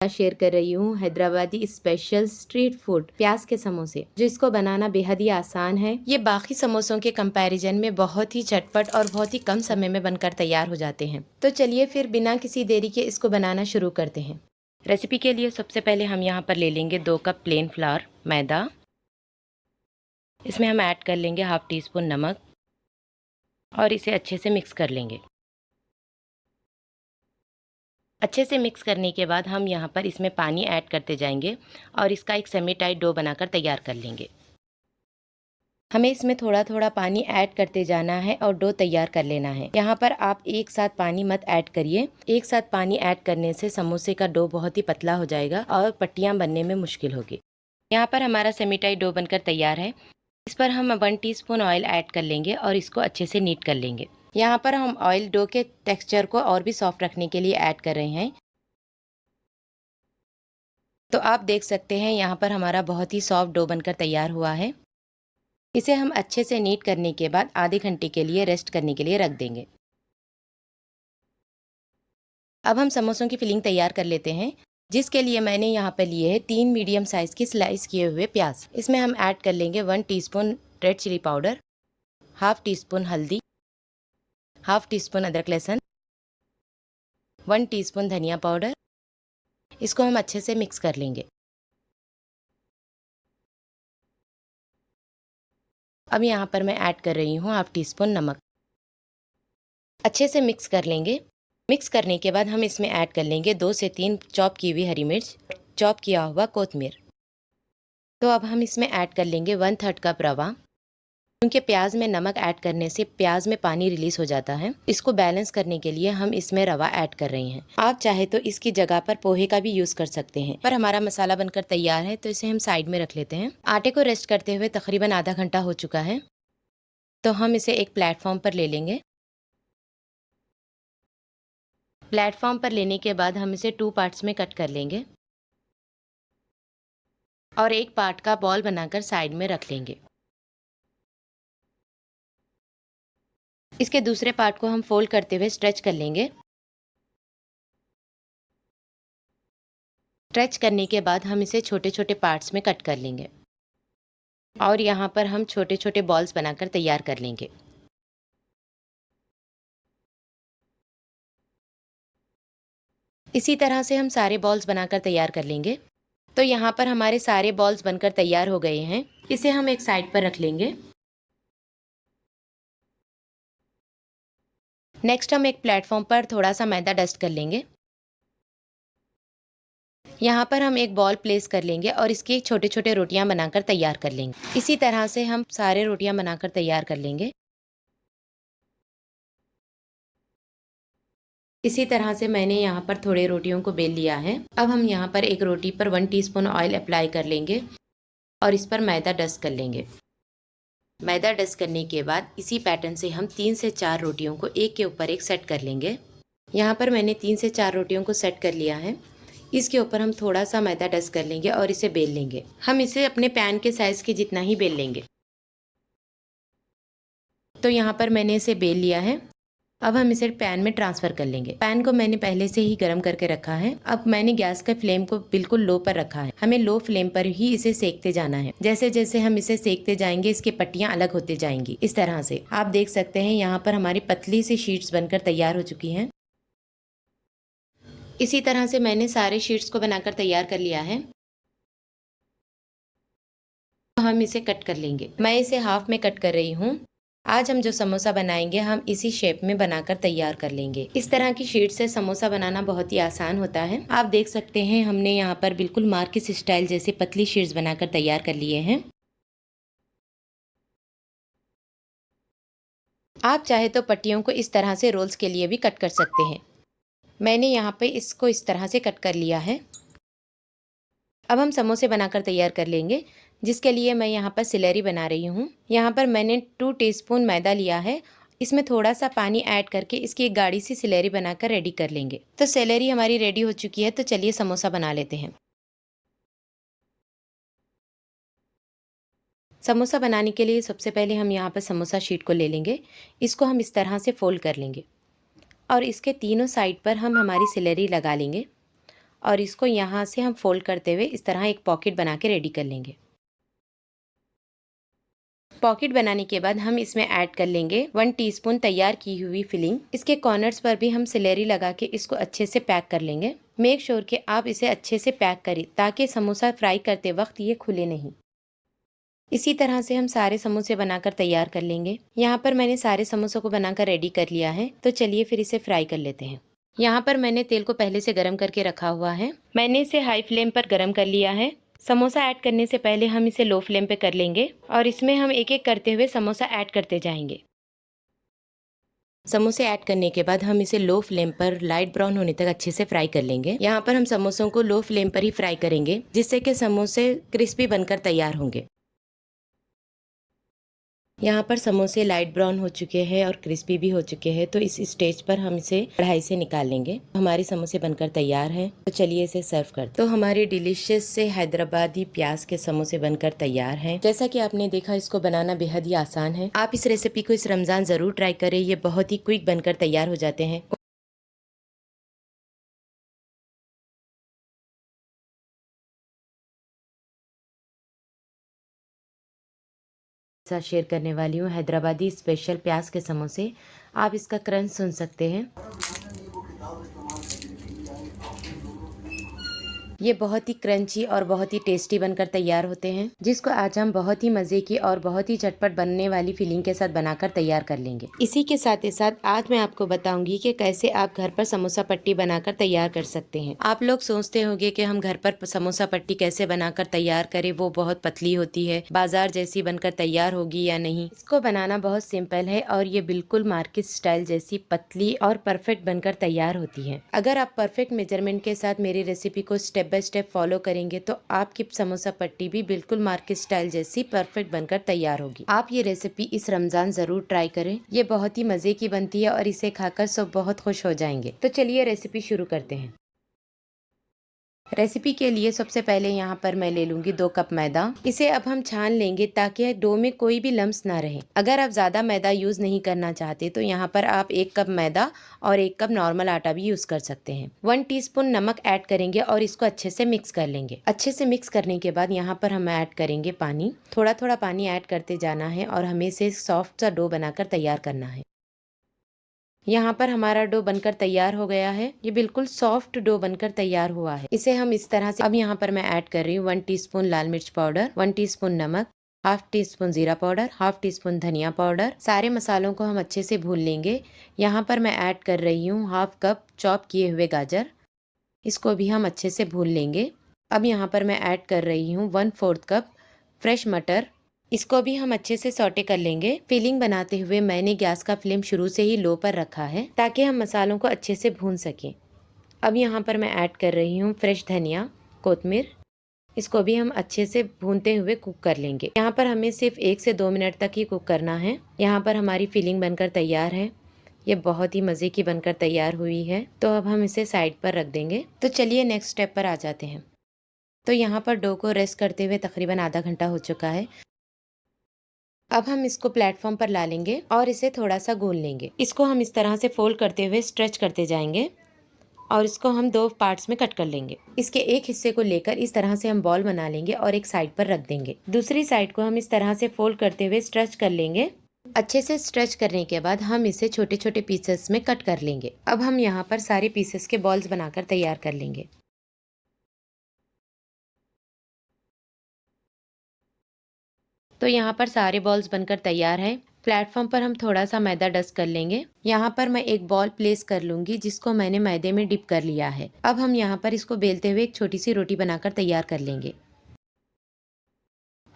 Share कर रही हूँ हैदराबादी स्पेशल स्ट्रीट फूड प्याज के समोसे, जो इसको बनाना बेहद ही आसान है। ये बाकी समोसों के कंपैरिजन में बहुत ही झटपट और बहुत ही कम समय में बनकर तैयार हो जाते हैं। तो चलिए फिर बिना किसी देरी के इसको बनाना शुरू करते हैं। रेसिपी के लिए सबसे पहले हम यहाँ पर ले लेंगे 2 कप प्लेन फ्लावर मैदा। इसमें हम ऐड कर लेंगे हाफ टी स्पून नमक और इसे अच्छे से मिक्स कर लेंगे। अच्छे से मिक्स करने के बाद हम यहाँ पर इसमें पानी ऐड करते जाएंगे और इसका एक सेमी टाइट डो बनाकर तैयार कर लेंगे। हमें इसमें थोड़ा थोड़ा पानी ऐड करते जाना है और डो तैयार कर लेना है। यहाँ पर आप एक साथ पानी मत ऐड करिए। एक साथ पानी ऐड करने से समोसे का डो बहुत ही पतला हो जाएगा और पट्टियाँ बनने में मुश्किल होगी। यहाँ पर हमारा सेमी टाइट डो बनकर तैयार है। इस पर हम 1 टीस्पून ऑयल ऐड कर लेंगे और इसको अच्छे से नीट कर लेंगे। यहाँ पर हम ऑयल डो के टेक्सचर को और भी सॉफ्ट रखने के लिए ऐड कर रहे हैं। तो आप देख सकते हैं यहाँ पर हमारा बहुत ही सॉफ्ट डो बनकर तैयार हुआ है। इसे हम अच्छे से नीट करने के बाद आधे घंटे के लिए रेस्ट करने के लिए रख देंगे। अब हम समोसों की फिलिंग तैयार कर लेते हैं, जिसके लिए मैंने यहाँ पर लिए हैं 3 मीडियम साइज़ की स्लाइस किए हुए प्याज। इसमें हम ऐड कर लेंगे 1 teaspoon red chilli powder, half teaspoon हल्दी, हाफ टी स्पून अदरक लहसुन, 1 टीस्पून धनिया पाउडर। इसको हम अच्छे से मिक्स कर लेंगे। अब यहाँ पर मैं ऐड कर रही हूँ हाफ टी स्पून नमक। अच्छे से मिक्स कर लेंगे। मिक्स करने के बाद हम इसमें ऐड कर लेंगे 2 से 3 चॉप की हुई हरी मिर्च, चॉप किया हुआ कोतमीर। तो अब हम इसमें ऐड कर लेंगे 1/3 कप रवा। क्योंकि प्याज में नमक ऐड करने से प्याज में पानी रिलीज हो जाता है, इसको बैलेंस करने के लिए हम इसमें रवा ऐड कर रहे हैं। आप चाहे तो इसकी जगह पर पोहे का भी यूज कर सकते हैं। पर हमारा मसाला बनकर तैयार है, तो इसे हम साइड में रख लेते हैं। आटे को रेस्ट करते हुए तकरीबन आधा घंटा हो चुका है, तो हम इसे एक प्लेटफॉर्म पर ले लेंगे। प्लेटफॉर्म पर लेने के बाद हम इसे 2 पार्ट्स में कट कर लेंगे और एक पार्ट का बॉल बनाकर साइड में रख लेंगे। इसके दूसरे पार्ट को हम फोल्ड करते हुए स्ट्रेच कर लेंगे। स्ट्रेच करने के बाद हम इसे छोटे छोटे पार्ट्स में कट कर लेंगे और यहाँ पर हम छोटे छोटे बॉल्स बनाकर तैयार कर लेंगे। इसी तरह से हम सारे बॉल्स बनाकर तैयार कर लेंगे। तो यहाँ पर हमारे सारे बॉल्स बनकर तैयार हो गए हैं। इसे हम एक साइड पर रख लेंगे। नेक्स्ट हम एक प्लेटफॉर्म पर थोड़ा सा मैदा डस्ट कर लेंगे। यहाँ पर हम एक बॉल प्लेस कर लेंगे और इसकी छोटे छोटे रोटियां बनाकर तैयार कर लेंगे। इसी तरह से हम सारे रोटियां बनाकर तैयार कर लेंगे। इसी तरह से मैंने यहाँ पर थोड़े रोटियों को बेल लिया है। अब हम यहाँ पर एक रोटी पर 1 टीस्पून ऑयल अप्लाई कर लेंगे और इस पर मैदा डस्ट कर लेंगे। मैदा डस्ट करने के बाद इसी पैटर्न से हम 3 से 4 रोटियों को एक के ऊपर एक सेट कर लेंगे। यहाँ पर मैंने 3 से 4 रोटियों को सेट कर लिया है। इसके ऊपर हम थोड़ा सा मैदा डस्ट कर लेंगे और इसे बेल लेंगे। हम इसे अपने पैन के साइज़ के जितना ही बेल लेंगे। तो यहाँ पर मैंने इसे बेल लिया है। अब हम इसे पैन में ट्रांसफ़र कर लेंगे। पैन को मैंने पहले से ही गर्म करके रखा है। अब मैंने गैस के फ्लेम को बिल्कुल लो पर रखा है। हमें लो फ्लेम पर ही इसे सेकते जाना है। जैसे जैसे हम इसे सेकते जाएंगे, इसकी पट्टियां अलग होती जाएंगी। इस तरह से आप देख सकते हैं यहाँ पर हमारी पतली सी शीट्स बनकर तैयार हो चुकी हैं। इसी तरह से मैंने सारे शीट्स को बनाकर तैयार कर लिया है। हम इसे कट कर लेंगे। मैं इसे हाफ में कट कर रही हूँ। आज हम जो समोसा बनाएंगे हम इसी शेप में बनाकर तैयार कर लेंगे। इस तरह की शीट से समोसा बनाना बहुत ही आसान होता है। आप देख सकते हैं हमने यहाँ पर बिल्कुल मार्किस स्टाइल जैसे पतली शीट्स बनाकर तैयार कर लिए हैं। आप चाहे तो पट्टियों को इस तरह से रोल्स के लिए भी कट कर सकते हैं। मैंने यहाँ पे इसको इस तरह से कट कर लिया है। अब हम समोसे बनाकर तैयार कर लेंगे, जिसके लिए मैं यहाँ पर सिलेरी बना रही हूँ। यहाँ पर मैंने 2 टीस्पून मैदा लिया है। इसमें थोड़ा सा पानी ऐड करके इसकी एक गाढ़ी सी सिलेरी बनाकर रेडी कर लेंगे। तो सिलेरी हमारी रेडी हो चुकी है, तो चलिए समोसा बना लेते हैं। समोसा बनाने के लिए सबसे पहले हम यहाँ पर समोसा शीट को ले लेंगे। इसको हम इस तरह से फोल्ड कर लेंगे और इसके तीनों साइड पर हम हमारी सिलेरी लगा लेंगे और इसको यहाँ से हम फोल्ड करते हुए इस तरह एक पॉकेट बना के रेडी कर लेंगे। पॉकेट बनाने के बाद हम इसमें ऐड कर लेंगे 1 टीस्पून तैयार की हुई फिलिंग। इसके कॉर्नर्स पर भी हम सिलेरी लगा के इसको अच्छे से पैक कर लेंगे। मेक श्योर कि आप इसे अच्छे से पैक करें ताकि समोसा फ्राई करते वक्त ये खुले नहीं। इसी तरह से हम सारे समोसे बनाकर तैयार कर लेंगे। यहाँ पर मैंने सारे समोसों को बनाकर रेडी कर लिया है, तो चलिए फिर इसे फ्राई कर लेते हैं। यहाँ पर मैंने तेल को पहले से गर्म करके रखा हुआ है। मैंने इसे हाई फ्लेम पर गर्म कर लिया है। समोसा ऐड करने से पहले हम इसे लो फ्लेम पे कर लेंगे और इसमें हम एक एक करते हुए समोसा ऐड करते जाएंगे। समोसे ऐड करने के बाद हम इसे लो फ्लेम पर लाइट ब्राउन होने तक अच्छे से फ्राई कर लेंगे। यहाँ पर हम समोसों को लो फ्लेम पर ही फ्राई करेंगे, जिससे कि समोसे क्रिस्पी बनकर तैयार होंगे। यहाँ पर समोसे लाइट ब्राउन हो चुके हैं और क्रिस्पी भी हो चुके हैं, तो इस स्टेज पर हम इसे कढ़ाई से निकाल लेंगे। हमारे समोसे बनकर तैयार हैं, तो चलिए इसे सर्व करते हैं। तो हमारे डिलीशियस से हैदराबादी प्याज के समोसे बनकर तैयार हैं। जैसा कि आपने देखा, इसको बनाना बेहद ही आसान है। आप इस रेसिपी को इस रमजान जरूर ट्राई करें, ये बहुत ही क्विक बनकर तैयार हो जाते हैं। साथ शेयर करने वाली हूँ हैदराबादी स्पेशल प्याज के समोसे। आप इसका क्रंच सुन सकते हैं। ये बहुत ही क्रंची और बहुत ही टेस्टी बनकर तैयार होते हैं, जिसको आज हम बहुत ही मजे की और बहुत ही झटपट बनने वाली फिलिंग के साथ बनाकर तैयार कर लेंगे। इसी के साथ ही साथ आज मैं आपको बताऊंगी कि कैसे आप घर पर समोसा पट्टी बनाकर तैयार कर सकते हैं। आप लोग सोचते होंगे कि हम घर पर समोसा पट्टी कैसे बनाकर तैयार करें, वो बहुत पतली होती है, बाजार जैसी बनकर तैयार होगी या नहीं। इसको बनाना बहुत सिंपल है और ये बिल्कुल मार्केट स्टाइल जैसी पतली और परफेक्ट बनकर तैयार होती है। अगर आप परफेक्ट मेजरमेंट के साथ मेरी रेसिपी को स्टेप बाय स्टेप फॉलो करेंगे तो आपकी समोसा पट्टी भी बिल्कुल मार्केट स्टाइल जैसी परफेक्ट बनकर तैयार होगी। आप ये रेसिपी इस रमजान जरूर ट्राई करें, ये बहुत ही मजे की बनती है और इसे खाकर सब बहुत खुश हो जाएंगे। तो चलिए रेसिपी शुरू करते हैं। रेसिपी के लिए सबसे पहले यहाँ पर मैं ले लूंगी 2 कप मैदा। इसे अब हम छान लेंगे ताकि डो में कोई भी लम्स ना रहे। अगर आप ज्यादा मैदा यूज नहीं करना चाहते तो यहाँ पर आप 1 कप मैदा और 1 कप नॉर्मल आटा भी यूज कर सकते हैं। 1 टीस्पून नमक ऐड करेंगे और इसको अच्छे से मिक्स कर लेंगे। अच्छे से मिक्स करने के बाद यहाँ पर हम ऐड करेंगे पानी। थोड़ा थोड़ा पानी ऐड करते जाना है और हमें इसे सॉफ्ट सा डो बनाकर तैयार करना है। यहाँ पर हमारा डो बनकर तैयार हो गया है। ये बिल्कुल सॉफ्ट डो बनकर तैयार हुआ है। इसे हम इस तरह से अब यहाँ पर मैं ऐड कर रही हूँ 1 टीस्पून लाल मिर्च पाउडर, 1 टीस्पून नमक, हाफ टी स्पून जीरा पाउडर, हाफ टी स्पून धनिया पाउडर। सारे मसालों को हम अच्छे से भून लेंगे। यहाँ पर मैं ऐड कर रही हूँ हाफ कप चॉप किए हुए गाजर। इसको भी हम अच्छे से भून लेंगे। अब यहाँ पर मैं ऐड कर रही हूँ 1/4 कप फ्रेश मटर। इसको भी हम अच्छे से सौटे कर लेंगे। फिलिंग बनाते हुए मैंने गैस का फ्लेम शुरू से ही लो पर रखा है ताकि हम मसालों को अच्छे से भून सकें। अब यहाँ पर मैं ऐड कर रही हूँ फ्रेश धनिया, कोतमीर। इसको भी हम अच्छे से भूनते हुए कुक कर लेंगे। यहाँ पर हमें सिर्फ 1 से 2 मिनट तक ही कुक करना है। यहाँ पर हमारी फिलिंग बनकर तैयार है। ये बहुत ही मज़े की बनकर तैयार हुई है, तो अब हम इसे साइड पर रख देंगे। तो चलिए नेक्स्ट स्टेप पर आ जाते हैं। तो यहाँ पर डो को रेस्ट करते हुए तकरीबन आधा घंटा हो चुका है। अब हम इसको प्लेटफॉर्म पर ला लेंगे और इसे थोड़ा सा गोल लेंगे। इसको हम इस तरह से फोल्ड करते हुए स्ट्रेच करते जाएंगे और इसको हम 2 पार्ट्स में कट कर लेंगे। इसके एक हिस्से को लेकर इस तरह से हम बॉल बना लेंगे और एक साइड पर रख देंगे। दूसरी साइड को हम इस तरह से फोल्ड करते हुए स्ट्रेच कर लेंगे। अच्छे से स्ट्रेच करने के बाद हम इसे छोटे छोटे पीसेस में कट कर लेंगे। अब हम यहाँ पर सारे पीसेस के बॉल्स बनाकर तैयार कर लेंगे। तो यहाँ पर सारे बॉल्स बनकर तैयार है। प्लेटफॉर्म पर हम थोड़ा सा मैदा डस्ट कर लेंगे। यहाँ पर मैं एक बॉल प्लेस कर लूंगी जिसको मैंने मैदे में डिप कर लिया है। अब हम यहाँ पर इसको बेलते हुए एक छोटी सी रोटी बनाकर तैयार कर लेंगे।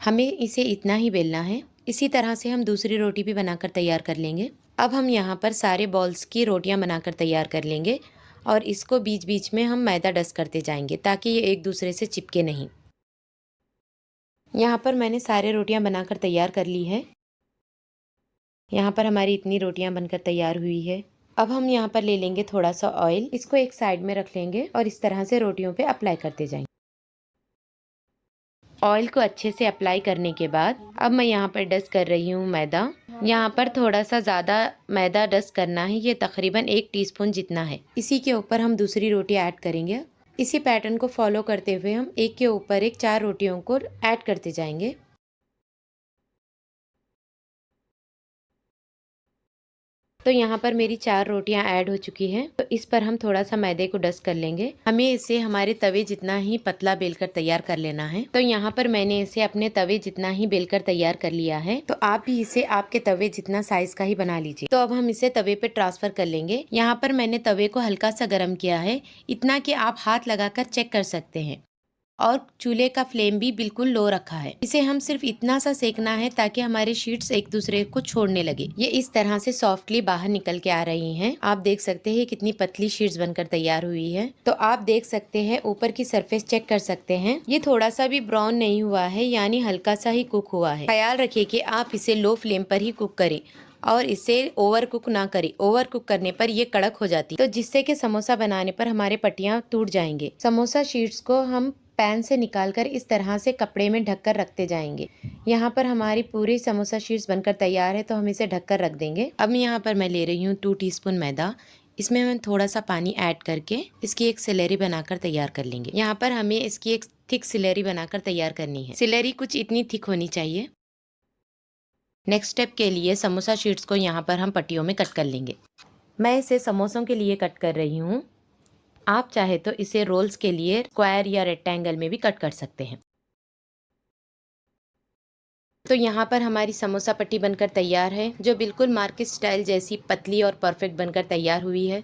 हमें इसे इतना ही बेलना है। इसी तरह से हम दूसरी रोटी भी बनाकर तैयार कर लेंगे। अब हम यहाँ पर सारे बॉल्स की रोटियाँ बनाकर तैयार कर लेंगे और इसको बीच बीच में हम मैदा डस्ट करते जाएंगे ताकि ये एक दूसरे से चिपके नहीं। यहाँ पर मैंने सारे रोटियां बनाकर तैयार कर ली है। यहाँ पर हमारी इतनी रोटियां बनकर तैयार हुई है। अब हम यहाँ पर ले लेंगे थोड़ा सा ऑयल। इसको एक साइड में रख लेंगे और इस तरह से रोटियों पे अप्लाई करते जाएंगे। ऑयल को अच्छे से अप्लाई करने के बाद अब मैं यहाँ पर डस्ट कर रही हूँ मैदा। यहाँ पर थोड़ा सा ज़्यादा मैदा डस्ट करना है। ये तकरीबन 1 टीस्पून जितना है। इसी के ऊपर हम दूसरी रोटी ऐड करेंगे। इसी पैटर्न को फॉलो करते हुए हम एक के ऊपर एक 4 रोटियों को ऐड करते जाएंगे। तो यहाँ पर मेरी 4 रोटियां ऐड हो चुकी हैं। तो इस पर हम थोड़ा सा मैदे को डस्ट कर लेंगे। हमें इसे हमारे तवे जितना ही पतला बेलकर तैयार कर लेना है। तो यहाँ पर मैंने इसे अपने तवे जितना ही बेलकर तैयार कर लिया है। तो आप भी इसे आपके तवे जितना साइज का ही बना लीजिए। तो अब हम इसे तवे पे ट्रांसफर कर लेंगे। यहाँ पर मैंने तवे को हल्का सा गर्म किया है, इतना कि आप हाथ लगाकर चेक कर सकते हैं। और चूल्हे का फ्लेम भी बिल्कुल लो रखा है। इसे हम सिर्फ इतना सा सेकना है ताकि हमारे शीट्स एक दूसरे को छोड़ने लगे। ये इस तरह से सॉफ्टली बाहर निकल के आ रही हैं। आप देख सकते हैं कितनी पतली शीट्स बनकर तैयार हुई है। तो आप देख सकते हैं ऊपर की सरफेस चेक कर सकते हैं, ये थोड़ा सा भी ब्राउन नहीं हुआ है, यानी हल्का सा ही कुक हुआ है। ख्याल रखिए कि आप इसे लो फ्लेम पर ही कुक करें और इसे ओवर कुक ना करें। ओवर कुक करने पर ये कड़क हो जाती है, तो जिससे कि समोसा बनाने पर हमारे पट्टियां टूट जाएंगे। समोसा शीट्स को हम पैन से निकालकर इस तरह से कपड़े में ढककर रखते जाएंगे। यहाँ पर हमारी पूरी समोसा शीट्स बनकर तैयार है, तो हम इसे ढककर रख देंगे। अब यहाँ पर मैं ले रही हूँ 2 टीस्पून मैदा। इसमें हम थोड़ा सा पानी ऐड करके इसकी एक सिलेरी बनाकर तैयार कर लेंगे। यहाँ पर हमें इसकी एक थिक सिलेरी बनाकर तैयार करनी है। सिलेरी कुछ इतनी थिक होनी चाहिए। नेक्स्ट स्टेप के लिए समोसा शीट्स को यहाँ पर हम पट्टियों में कट कर लेंगे। मैं इसे समोसों के लिए कट कर रही हूँ। आप चाहे तो इसे रोल्स के लिए स्क्वायर या रेक्टेंगल में भी कट कर सकते हैं। तो यहाँ पर हमारी समोसा पट्टी बनकर तैयार है, जो बिल्कुल मार्केट स्टाइल जैसी पतली और परफेक्ट बनकर तैयार हुई है।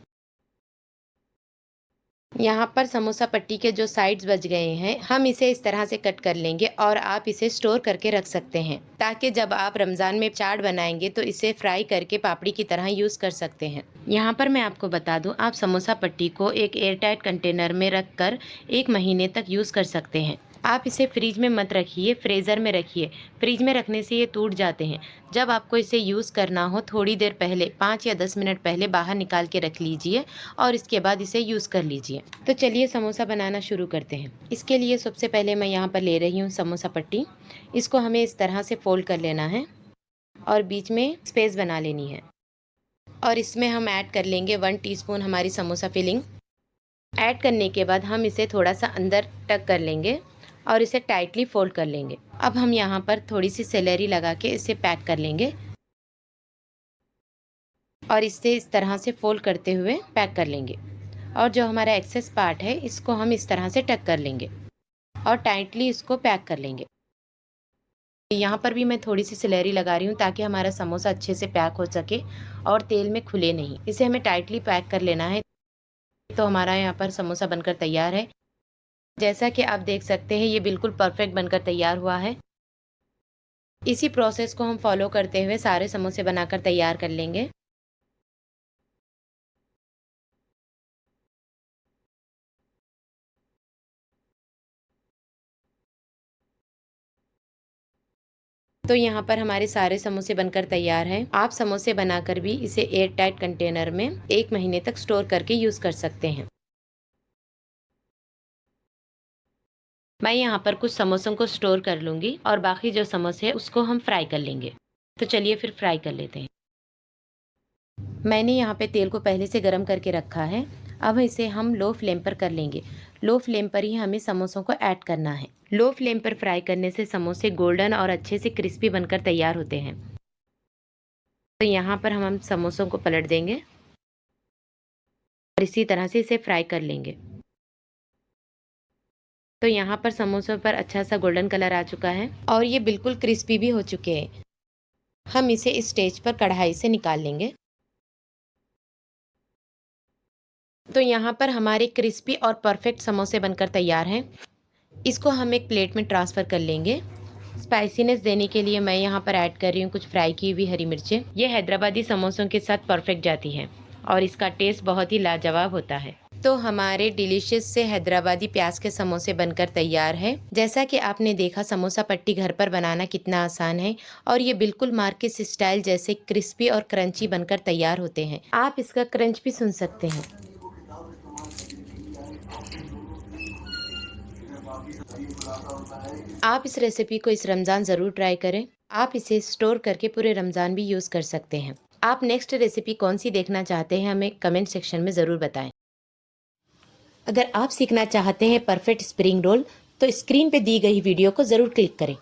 यहाँ पर समोसा पट्टी के जो साइड्स बच गए हैं, हम इसे इस तरह से कट कर लेंगे और आप इसे स्टोर करके रख सकते हैं, ताकि जब आप रमज़ान में चाट बनाएंगे तो इसे फ्राई करके पापड़ी की तरह यूज़ कर सकते हैं। यहाँ पर मैं आपको बता दूँ, आप समोसा पट्टी को एक एयरटाइट कंटेनर में रख कर 1 महीने तक यूज़ कर सकते हैं। आप इसे फ्रिज में मत रखिए, फ्रीज़र में रखिए। फ्रिज में रखने से ये टूट जाते हैं। जब आपको इसे यूज़ करना हो, थोड़ी देर पहले 5 या 10 मिनट पहले बाहर निकाल के रख लीजिए और इसके बाद इसे यूज़ कर लीजिए। तो चलिए समोसा बनाना शुरू करते हैं। इसके लिए सबसे पहले मैं यहाँ पर ले रही हूँ समोसा पट्टी। इसको हमें इस तरह से फोल्ड कर लेना है और बीच में स्पेस बना लेनी है। और इसमें हम ऐड कर लेंगे 1 टीस्पून हमारी समोसा फिलिंग। ऐड करने के बाद हम इसे थोड़ा सा अंदर टक कर लेंगे और इसे टाइटली फोल्ड कर लेंगे। अब हम यहाँ पर थोड़ी सी सेलेरी लगा के इसे पैक कर लेंगे और इसे इस तरह से फोल्ड करते हुए पैक कर लेंगे। और जो हमारा एक्सेस पार्ट है, इसको हम इस तरह से टक कर लेंगे और टाइटली इसको पैक कर लेंगे। यहाँ पर भी मैं थोड़ी सी सेलेरी लगा रही हूँ ताकि हमारा समोसा अच्छे से पैक हो सके और तेल में खुले नहीं। इसे हमें टाइटली पैक कर लेना है। तो हमारा यहाँ पर समोसा बनकर तैयार है। जैसा कि आप देख सकते हैं, ये बिल्कुल परफेक्ट बनकर तैयार हुआ है। इसी प्रोसेस को हम फॉलो करते हुए सारे समोसे बनाकर तैयार कर लेंगे। तो यहाँ पर हमारे सारे समोसे बनकर तैयार हैं। आप समोसे बनाकर भी इसे एयर टाइट कंटेनर में 1 महीने तक स्टोर करके यूज़ कर सकते हैं। मैं यहाँ पर कुछ समोसों को स्टोर कर लूँगी और बाकी जो समोसे हैं उसको हम फ्राई कर लेंगे। तो चलिए फिर फ्राई कर लेते हैं। मैंने यहाँ पे तेल को पहले से गर्म करके रखा है। अब इसे हम लो फ्लेम पर कर लेंगे। लो फ्लेम पर ही हमें समोसों को ऐड करना है। लो फ्लेम पर फ्राई करने से समोसे गोल्डन और अच्छे से क्रिस्पी बनकर तैयार होते हैं। तो यहाँ पर हम समोसों को पलट देंगे और इसी तरह से इसे फ्राई कर लेंगे। तो यहाँ पर समोसों पर अच्छा सा गोल्डन कलर आ चुका है और ये बिल्कुल क्रिस्पी भी हो चुके हैं। हम इसे इस स्टेज पर कढ़ाई से निकाल लेंगे। तो यहाँ पर हमारे क्रिस्पी और परफेक्ट समोसे बनकर तैयार हैं। इसको हम एक प्लेट में ट्रांसफ़र कर लेंगे। स्पाइसीनेस देने के लिए मैं यहाँ पर ऐड कर रही हूँ कुछ फ्राई की हुई हरी मिर्चें। ये हैदराबादी समोसों के साथ परफेक्ट जाती हैं और इसका टेस्ट बहुत ही लाजवाब होता है। तो हमारे डिलीशियस से हैदराबादी प्याज के समोसे बनकर तैयार है। जैसा कि आपने देखा, समोसा पट्टी घर पर बनाना कितना आसान है और ये बिल्कुल मार्केट स्टाइल जैसे क्रिस्पी और क्रंची बनकर तैयार होते हैं। आप इसका क्रंच भी सुन सकते हैं। आप इस रेसिपी को इस रमज़ान ज़रूर ट्राई करें। आप इसे स्टोर करके पूरे रमज़ान भी यूज़ कर सकते हैं। आप नेक्स्ट रेसिपी कौन सी देखना चाहते हैं, हमें कमेंट सेक्शन में ज़रूर बताएं। अगर आप सीखना चाहते हैं परफेक्ट स्प्रिंग रोल तो स्क्रीन पे दी गई वीडियो को ज़रूर क्लिक करें।